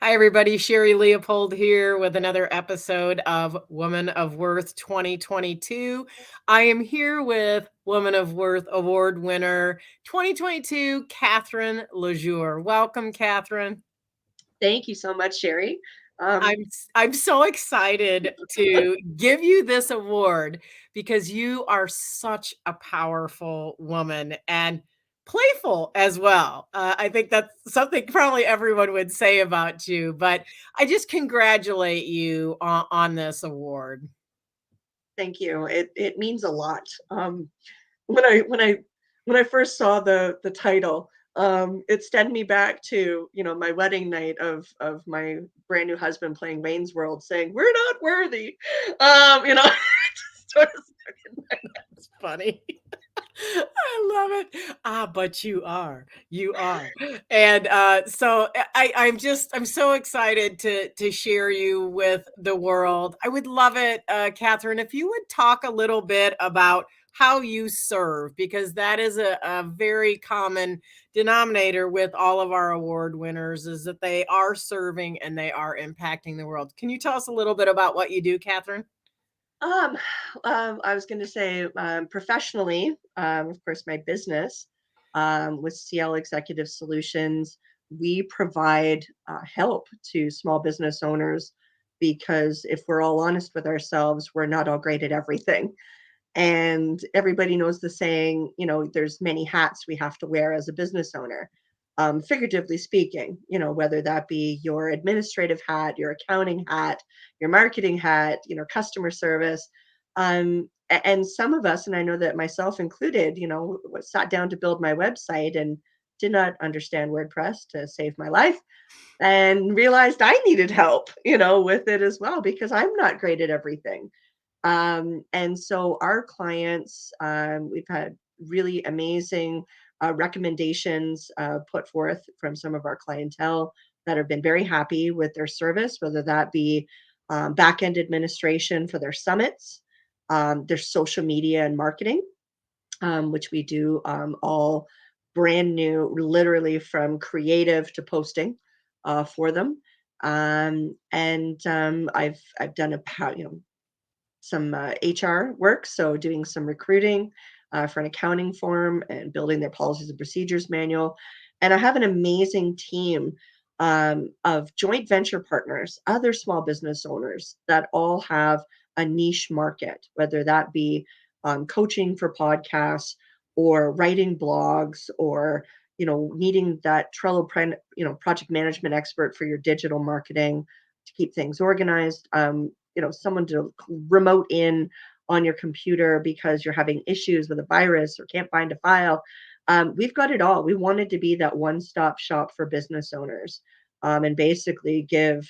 Hi, everybody. Sherri Leopold here with another episode of Woman of Worth 2022. I am here with Woman of Worth Award winner 2022, Catherine Lazure. Welcome, Catherine. Thank you so much, Sherri. I'm so excited to give you this award because you are such a powerful woman and playful as well. I think that's something probably everyone would say about you, but I just congratulate you on this award. Thank you. It means a lot. When I when I when I first saw the title, it sent me back to my wedding night of my brand new husband playing Wayne's World, saying "We're not worthy." Just sort of stuck in my It's funny. I love it. But you are. You are. And so I'm so excited to share you with the world. I would love it, Catherine, if you would talk a little bit about how you serve, because that is a very common denominator with all of our award winners is that they are serving and they are impacting the world. Can you tell us a little bit about what you do, Catherine? Um, I was going to say professionally, of course, my business with CL Executive Solutions, we provide help to small business owners because if we're all honest with ourselves, we're not all great at everything. And everybody knows the saying, there's many hats we have to wear as a business owner. Figuratively speaking, whether that be your administrative hat, your accounting hat, your marketing hat, customer service. And some of us, and I know that myself included, sat down to build my website and did not understand WordPress to save my life and realized I needed help, with it as well, because I'm not great at everything. And so our clients, we've had really amazing recommendations put forth from some of our clientele that have been very happy with their service, whether that be back end administration for their summits, their social media and marketing, which we do all brand new, literally from creative to posting for them. And I've done some HR work, so doing some recruiting for an accounting firm and building their policies and procedures manual. And I have an amazing team of joint venture partners, other small business owners that all have a niche market, whether that be coaching for podcasts or writing blogs or needing that project management expert for your digital marketing to keep things organized. Someone to remote in on your computer because you're having issues with a virus or can't find a file. We've got it all. We wanted to be that one-stop shop for business owners, and basically give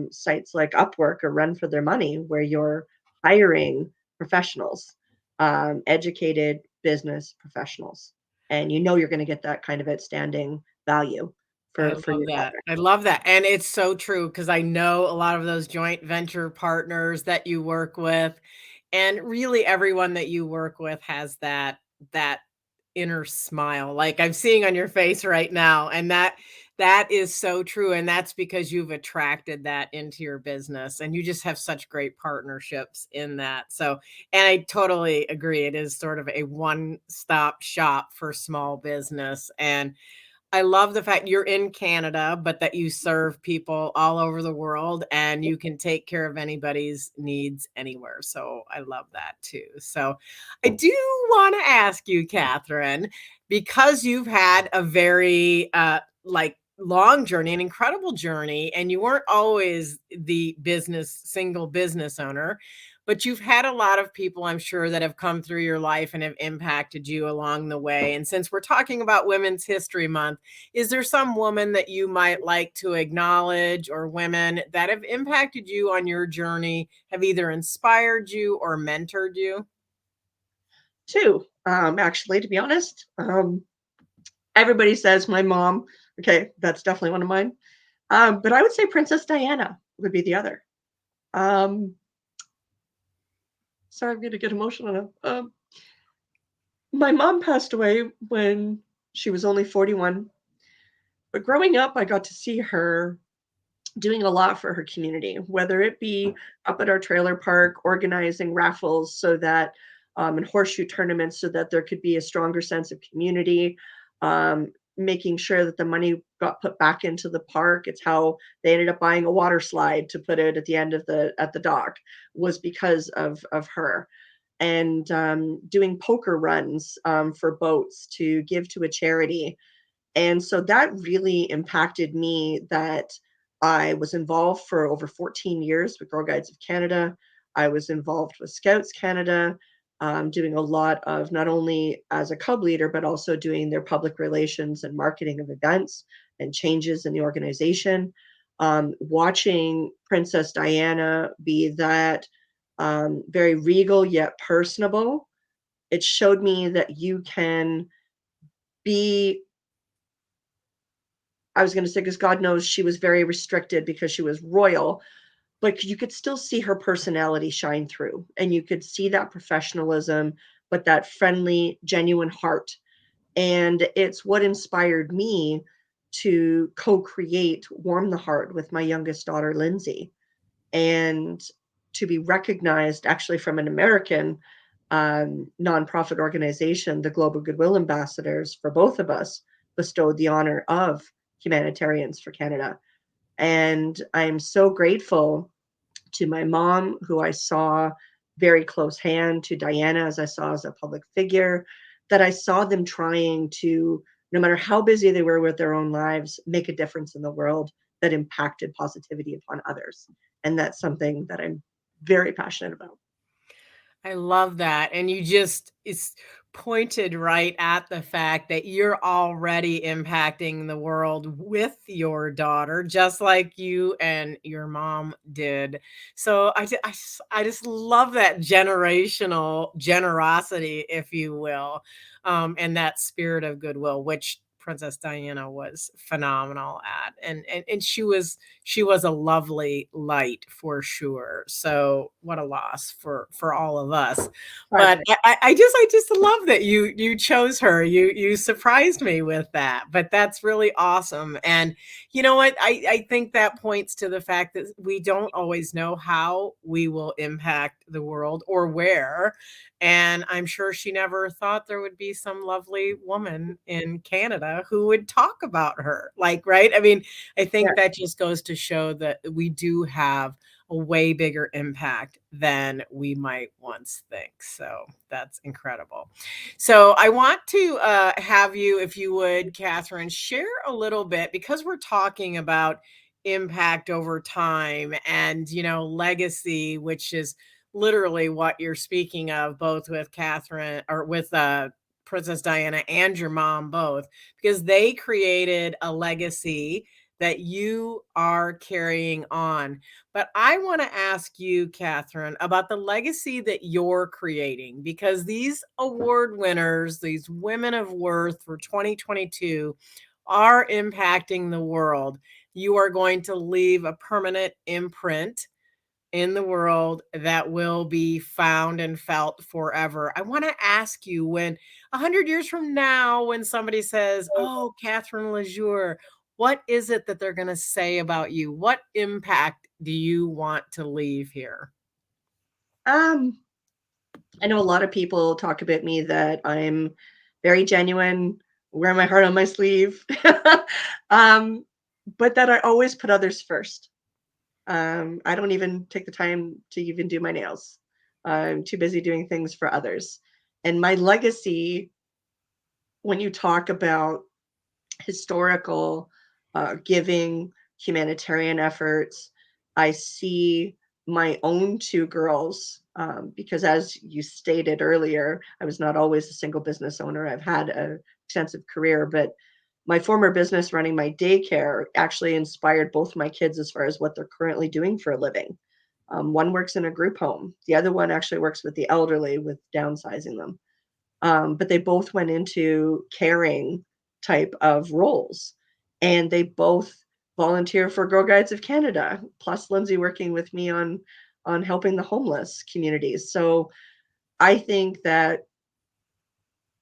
sites like Upwork a run for their money where you're hiring professionals, educated business professionals, and you're going to get that kind of outstanding value I for love your that. dollar. I love that. And it's so true because I know a lot of those joint venture partners that you work with, and really everyone that you work with has that inner smile like I'm seeing on your face right now. And that is so true. And that's because you've attracted that into your business and you just have such great partnerships in that. So, and I totally agree. It is sort of a one-stop shop for small business. And I love the fact you're in Canada, but that you serve people all over the world and you can take care of anybody's needs anywhere. So I love that too. So I do want to ask you, Catherine, because you've had a very long journey, an incredible journey, and you weren't always the single business owner, but you've had a lot of people, I'm sure, that have come through your life and have impacted you along the way. And since we're talking about Women's History Month, is there some woman that you might like to acknowledge or women that have impacted you on your journey, have either inspired you or mentored you? Two, actually, to be honest. Everybody says my mom. Okay, that's definitely one of mine. But I would say Princess Diana would be the other. Um, Sorry, I'm going to get emotional now. My mom passed away when she was only 41. But growing up, I got to see her doing a lot for her community, whether it be up at our trailer park, organizing raffles so that and horseshoe tournaments so that there could be a stronger sense of community, making sure that the money got put back into the park. It's how they ended up buying a water slide to put it at the end of the at the dock was because of her. And doing poker runs for boats to give to a charity, and so that really impacted me that I was involved for over 14 years with Girl Guides of Canada. I was involved with Scouts Canada, doing a lot of not only as a cub leader, but also doing their public relations and marketing of events and changes in the organization. Watching Princess Diana be that very regal yet personable, it showed me that you can be, I was gonna say, say because God knows she was very restricted because she was royal, but you could still see her personality shine through, and you could see that professionalism, but that friendly, genuine heart, and it's what inspired me to co-create Warm the Heart with my youngest daughter, Lindsay, and to be recognized actually from an American nonprofit organization, the Global Goodwill Ambassadors for both of us bestowed the honor of Humanitarians for Canada. And I'm so grateful to my mom, who I saw very close hand, to Diana, as I saw as a public figure, that I saw them trying to, no matter how busy they were with their own lives, make a difference in the world that impacted positivity upon others. And that's something that I'm very passionate about. I love that, and you just it's pointed right at the fact that you're already impacting the world with your daughter, just like you and your mom did. So I just love that generational generosity, if you will, and that spirit of goodwill, which Princess Diana was phenomenal at, and she was a lovely light for sure. So what a loss for all of us. But Tragic. I just love that you chose her. You surprised me with that. But that's really awesome. And you know what? I think that points to the fact that we don't always know how we will impact the world or where. And I'm sure she never thought there would be some lovely woman in Canada who would talk about her. Like, right? I mean, I think Yes. that just goes to show that we do have a way bigger impact than we might once think. So that's incredible. So I want to have you, if you would, Catherine, share a little bit because we're talking about impact over time and, legacy, which is literally what you're speaking of, both with Catherine or with Princess Diana and your mom, both, because they created a legacy that you are carrying on. But I want to ask you, Catherine, about the legacy that you're creating because these award winners, these women of worth for 2022, are impacting the world. You are going to leave a permanent imprint in the world that will be found and felt forever. I want to ask you when 100 years from now, when somebody says, "Oh, Catherine Lazure," what is it that they're going to say about you? What impact do you want to leave here? Um, I know a lot of people talk about me that I'm very genuine, wear my heart on my sleeve, um, but that I always put others first. I don't even take the time to even do my nails. I'm too busy doing things for others. And my legacy, when you talk about historical giving, humanitarian efforts, I see my own two girls, because as you stated earlier, I was not always a single business owner. I've had a extensive career, but my former business running my daycare actually inspired both my kids as far as what they're currently doing for a living. One works in a group home. The other one actually works with the elderly with downsizing them. But they both went into caring type of roles, and they both volunteer for Girl Guides of Canada. Plus, Lindsay working with me on helping the homeless communities. So I think that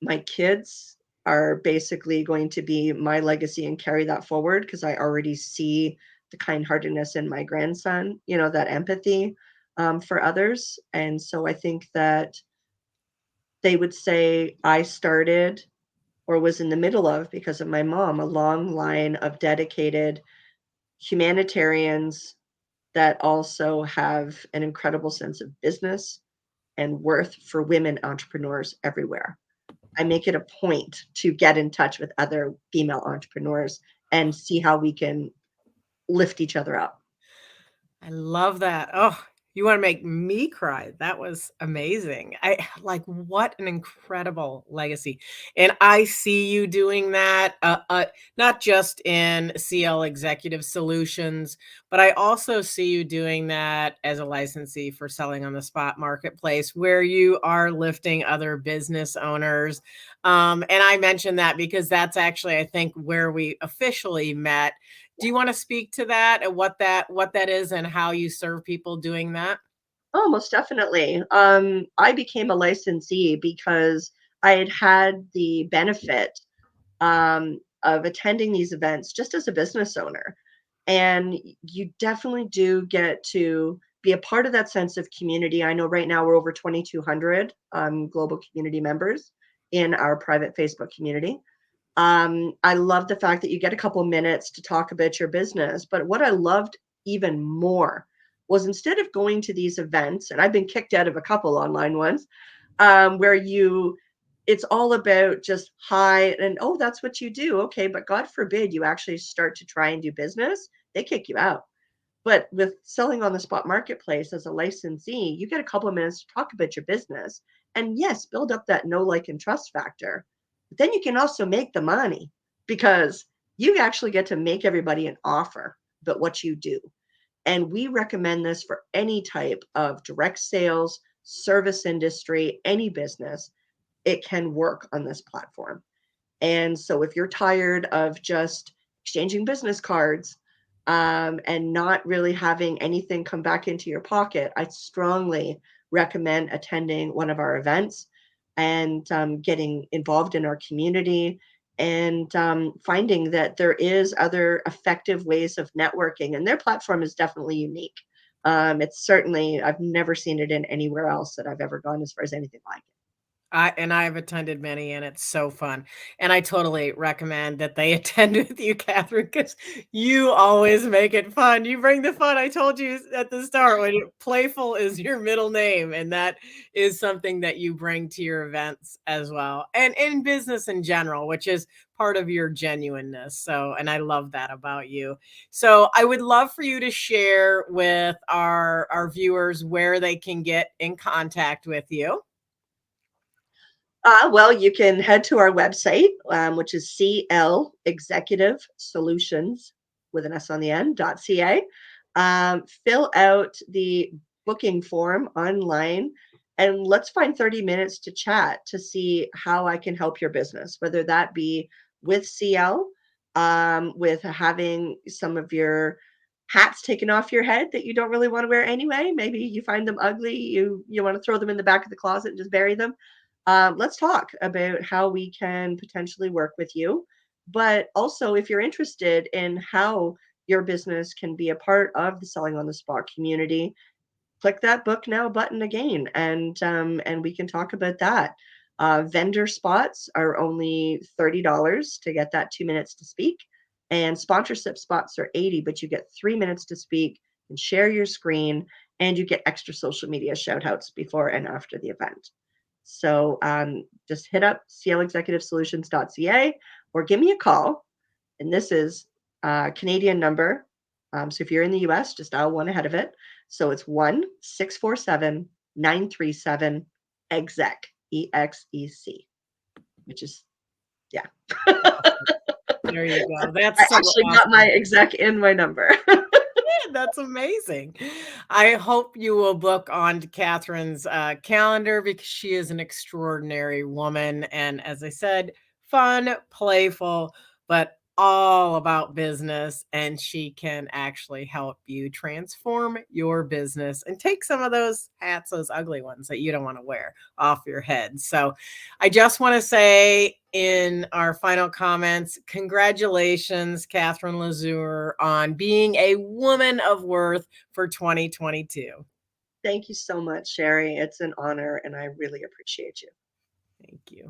my kids are basically going to be my legacy and carry that forward because I already see the kind-heartedness in my grandson, you know, that empathy for others. And so I think that they would say I started or was in the middle of, because of my mom, a long line of dedicated humanitarians that also have an incredible sense of business and worth for women entrepreneurs everywhere. I make it a point to get in touch with other female entrepreneurs and see how we can lift each other up. I love that. Oh, you wanna make me cry. That was amazing. I like, what an incredible legacy, and I see you doing that, not just in CL Executive Solutions, but I also see you doing that as a licensee for selling on the spot marketplace, where you are lifting other business owners, and I mention that because that's actually, I think, where we officially met. Do you wanna speak to that and what that is and how you serve people doing that? Oh, most definitely. I became a licensee because I had had the benefit of attending these events just as a business owner. And you definitely do get to be a part of that sense of community. I know right now we're over 2,200 global community members in our private Facebook community. I love the fact that you get a couple minutes to talk about your business. But what I loved even more was instead of going to these events, and I've been kicked out of a couple online ones, where it's all about just hi and oh, that's what you do. Okay, but God forbid you actually start to try and do business, they kick you out. But with selling on the spot marketplace as a licensee, you get a couple of minutes to talk about your business and yes, build up that know, like, and trust factor. But then you can also make the money because you actually get to make everybody an offer about what you do. And we recommend this for any type of direct sales, service industry, any business. It can work on this platform. And so if you're tired of just exchanging business cards and not really having anything come back into your pocket, I strongly recommend attending one of our events and getting involved in our community and finding that there is other effective ways of networking. And their platform is definitely unique. It's certainly, I've never seen it in anywhere else that I've ever gone as far as anything like it. I've attended many, and it's so fun, and I totally recommend that they attend with you, Catherine, because you always make it fun. You bring the fun. I told you at the start when playful is your middle name, and that is something that you bring to your events as well, and in business in general, which is part of your genuineness. So, and I love that about you. So, I would love for you to share with our viewers where they can get in contact with you. Well, you can head to our website, which is CL Executive Solutions with an S on the end, .ca. Fill out the booking form online and let's find 30 minutes to chat to see how I can help your business, whether that be with CL, with having some of your hats taken off your head that you don't really want to wear anyway. Maybe you find them ugly, you want to throw them in the back of the closet and just bury them. Let's talk about how we can potentially work with you. But also, if you're interested in how your business can be a part of the Selling on the Spot community, click that book now button again, and we can talk about that. Vendor spots are only $30 to get that 2 minutes to speak, and sponsorship spots are 80, but you get 3 minutes to speak and share your screen, and you get extra social media shout outs before and after the event. So just hit up clexecutivesolutions.ca or give me a call. And this is a Canadian number. So if you're in the US, just dial one ahead of it. So it's 1-647-937-EXEC, EXEC, which is, yeah. There you go. I That's so actually got my awesome. exec in my number. Yeah, that's amazing. I hope you will book on Catherine's calendar because she is an extraordinary woman. And as I said, fun, playful, but all about business, and she can actually help you transform your business and take some of those hats, those ugly ones that you don't want to wear, off your head. So I just want to say in our final comments, congratulations, Catherine Lazure, on being a woman of worth for 2022. Thank you so much, Sherry. It's an honor, and I really appreciate you. Thank you.